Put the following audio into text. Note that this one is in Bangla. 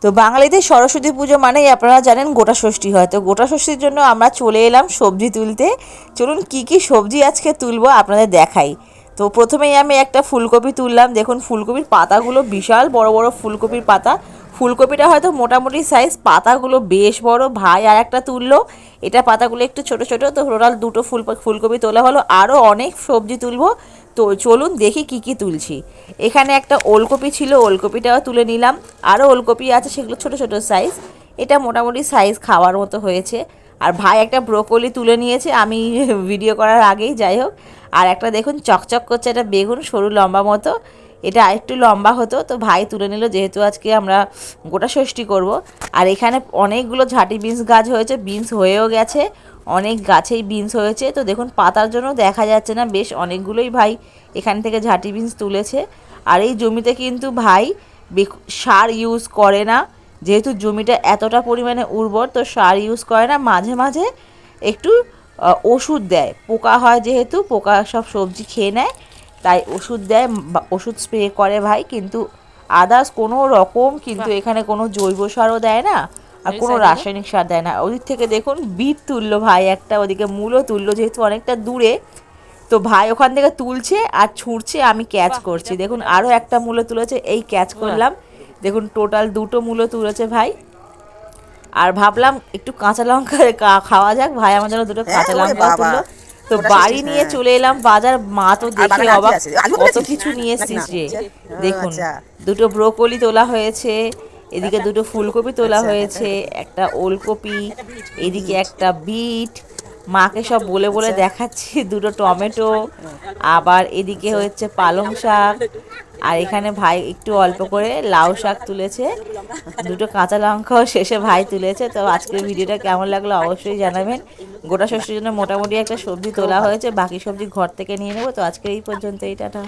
তো বাঙালিদের সরস্বতী পুজো মানেই আপনারা জানেন গোটা ষষ্ঠী হয়। তো গোটা ষষ্ঠীর জন্য আমরা চলে এলাম সবজি তুলতে। চলুন কি কি সবজি আজকে তুলবো আপনাদের দেখাই। তো প্রথমেই আমি একটা ফুলকপি তুললাম। দেখুন ফুলকপির পাতাগুলো বিশাল বড় বড় ফুলকপির পাতা। ফুলকপিটা হয়তো মোটামুটি সাইজ, পাতাগুলো বেশ বড়। ভাই আর একটা তুললো, এটা পাতাগুলো একটু ছোট ছোট। তো টোটাল দুটো ফুলকপি তোলা হলো, আরও অনেক সবজি তুলবো। তো চলুন দেখি কি কি তুলছি। এখানে একটা ওলকপি ছিল, ওলকপিটাও তুলে নিলাম। আরও ওলকপি আছে, সেগুলো ছোট ছোট সাইজ। এটা মোটামুটি সাইজ খাওয়ার মতো হয়েছে। আর ভাই একটা ব্রোকলি তুলে নিয়েছে আমি ভিডিও করার আগেই, যাই হোক। আর একটা দেখুন চকচক করছে, একটা বেগুন সরু লম্বা মতো, এটা আরেকটু লম্বা হতো। তো ভাই তুলে নিল, যেহেতু আজকে আমরা গোটা ষষ্ঠী করব। আর এখানে অনেকগুলো ঝাঁটি বিনস গাছ হয়েছে, বিনস হয়েও গেছে, অনেক গাছেই বিনস হয়েছে। তো দেখুন পাতার জন্য দেখা যাচ্ছে না, বেশ অনেকগুলোই ভাই এখান থেকে ঝাঁটি বিনস তুলেছে। আর এই জমিতে কিন্তু ভাই সার ইউজ করে না, যেহেতু জমিটা এতটা পরিমাণে উর্বর, তো সার ইউজ করে না। মাঝে মাঝে একটু ওষুধ দেয়, পোকা হয় যেহেতু, পোকা সব সবজি খেয়ে নেয়, তাই ওষুধ দেয়, ওষুধ স্প্রে করে ভাই। কিন্তু আদার্স কোনো রকম কিন্তু এখানে কোনো জৈব সারও দেয় না, আর কোনো রাসায়নিক সার দেয় না। ওদিক থেকে দেখুন বিট তুললো ভাই একটা, ওদিকে মূলও তুললো, যেহেতু অনেকটা দূরে। তো ভাই ওখান থেকে তুলছে আর ছুঁড়ছে, আমি ক্যাচ করছি। দেখুন আরও একটা মূলো তুলেছে, এই ক্যাচ করলাম। দেখুন টোটাল দুটো মূলো তুলেছে ভাই। আর ভাবলাম একটু কাঁচা লঙ্কা খাওয়া যাক, ভাই আমার জন্য দুটো কাঁচা লঙ্কা তুললো। তো বাড়ি নিয়ে চলে এলাম বাজার। মা তো দেখে অবাক, কত কিছু নিয়ে এসছিস রে। দেখুন দুটো ব্রোকলি তোলা হয়েছে, এদিকে দুটো ফুলকপি তোলা হয়েছে, একটা ওলকপি, এদিকে একটা বিট, মাকে সব বলে বলে দেখাচ্ছি, দুটো টমেটো, আবার এদিকে হচ্ছে পালং শাক। আর এখানে ভাই একটু অল্প করে লাউ শাক তুলেছে, দুটো কাঁচা লঙ্কাও শেষে ভাই তুলেছে। তো আজকের ভিডিওটা কেমন লাগলো অবশ্যই জানাবেন। গোটা ষষ্ঠীর জন্য মোটামুটি একটা সবজি তোলা হয়েছে, বাকি সবজি ঘর থেকে নিয়ে নেবো। তো আজকের এই পর্যন্ত, টাটা।